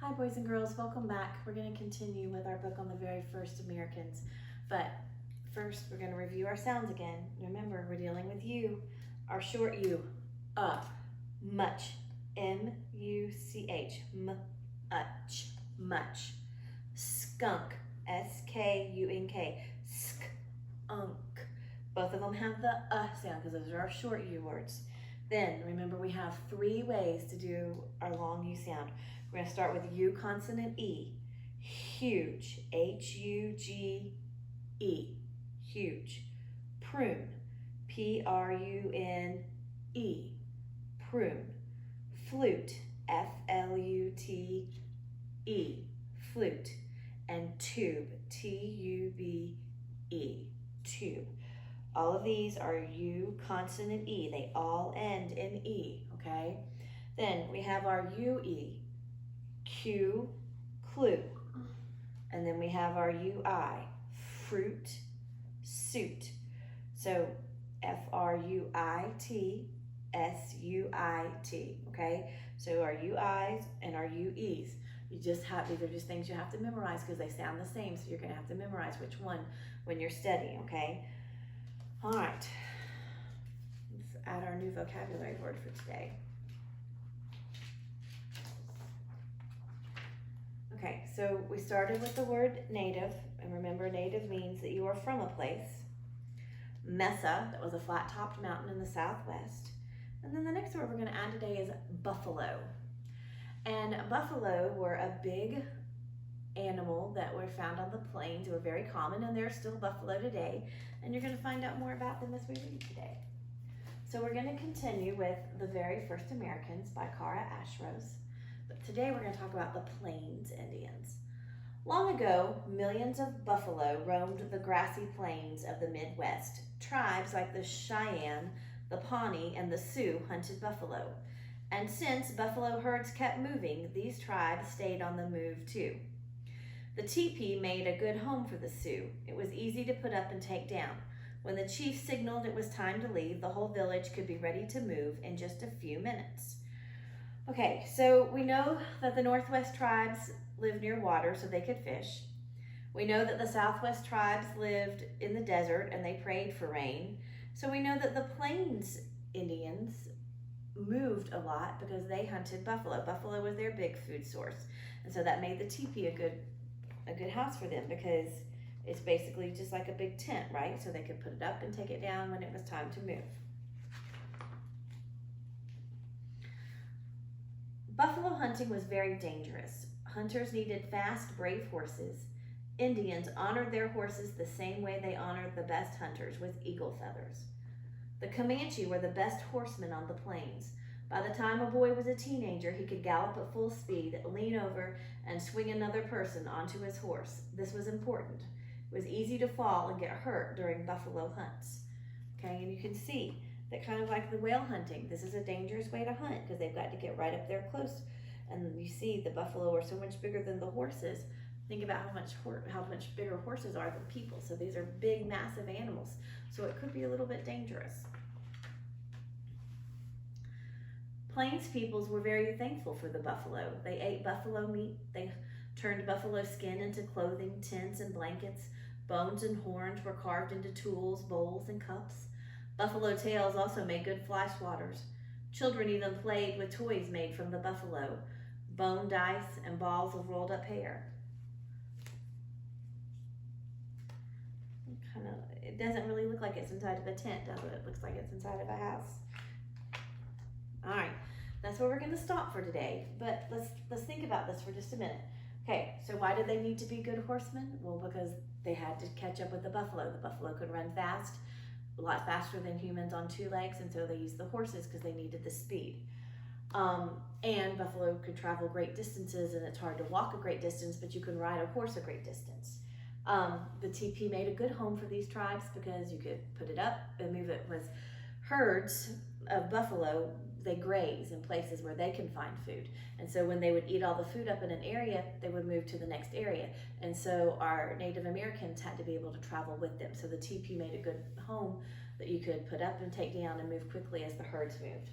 Hi boys and girls, welcome back. We're going to continue with our book on the very first Americans. But first we're going to review our sounds again. Remember, we're dealing with U, our short U, much, M-U-C-H, much, much. Skunk, S-K-U-N-K, skunk. Both of them have the sound because those are our short U words. Then remember we have 3 ways to do our long U sound. We're going to start with U consonant E, huge, H-U-G-E, huge. Prune, P-R-U-N-E, prune. Flute, F-L-U-T-E, flute. And tube, T-U-B-E, tube. All of these are U consonant E. They all end in E, okay? Then we have our U-E, Q, clue. And then we have our U-I, fruit, suit. So F-R-U-I-T, S-U-I-T, okay? So our U-Is and our U-Es. These are just things you have to memorize because they sound the same, so you're gonna have to memorize which one when you're studying, okay? All right, let's add our new vocabulary word for today. Okay, so we started with the word native, and remember native means that you are from a place. Mesa, that was a flat-topped mountain in the southwest. And then the next word we're gonna add today is buffalo. And buffalo were a big animal that were found on the plains. They were very common, and they're still buffalo today. And you're going to find out more about them as we read today. So we're going to continue with The Very First Americans by Kara Ashros. But today we're going to talk about the Plains Indians. Long ago, millions of buffalo roamed the grassy plains of the Midwest. Tribes like the Cheyenne, the Pawnee, and the Sioux hunted buffalo. And since buffalo herds kept moving, these tribes stayed on the move too. The teepee made a good home for the Sioux. It was easy to put up and take down. When the chief signaled it was time to leave, the whole village could be ready to move in just a few minutes. Okay, so we know that the Northwest tribes lived near water so they could fish. We know that the Southwest tribes lived in the desert and they prayed for rain. So we know that the Plains Indians moved a lot because they hunted buffalo. Buffalo was their big food source. And so that made the teepee a good house for them because it's basically just like a big tent, right? So they could put it up and take it down when it was time to move. Buffalo hunting was very dangerous. Hunters needed fast, brave horses. Indians honored their horses the same way they honored the best hunters, with eagle feathers. The Comanche were the best horsemen on the plains. By the time a boy was a teenager, he could gallop at full speed, lean over, and swing another person onto his horse. This was important. It was easy to fall and get hurt during buffalo hunts. Okay, and you can see that kind of like the whale hunting, this is a dangerous way to hunt because they've got to get right up there close. And you see the buffalo are so much bigger than the horses. Think about how much bigger horses are than people. So these are big, massive animals. So it could be a little bit dangerous. Plains peoples were very thankful for the buffalo. They ate buffalo meat. They turned buffalo skin into clothing, tents, and blankets. Bones and horns were carved into tools, bowls, and cups. Buffalo tails also made good fly swatters. Children even played with toys made from the buffalo, bone dice, and balls of rolled up hair. It doesn't really look like it's inside of a tent, does it? It looks like it's inside of a house. All right, that's where we're going to stop for today, but let's think about this for just a minute. Okay, so why did they need to be good horsemen? Well, because they had to catch up with the buffalo. The buffalo could run fast, a lot faster than humans on 2 legs, and so they used the horses because they needed the speed. And buffalo could travel great distances, and it's hard to walk a great distance, but you can ride a horse a great distance. The teepee made a good home for these tribes because you could put it up and move it with herds of buffalo. They graze in places where they can find food. And so when they would eat all the food up in an area, they would move to the next area. And so our Native Americans had to be able to travel with them. So the teepee made a good home that you could put up and take down and move quickly as the herds moved.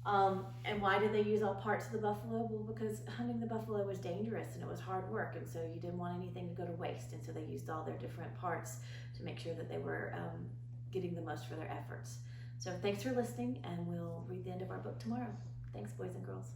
And why did they use all parts of the buffalo? Well, because hunting the buffalo was dangerous and it was hard work, and so you didn't want anything to go to waste, and so they used all their different parts to make sure that they were getting the most for their efforts. So thanks for listening, and we'll read the end of our book tomorrow. Thanks, boys and girls.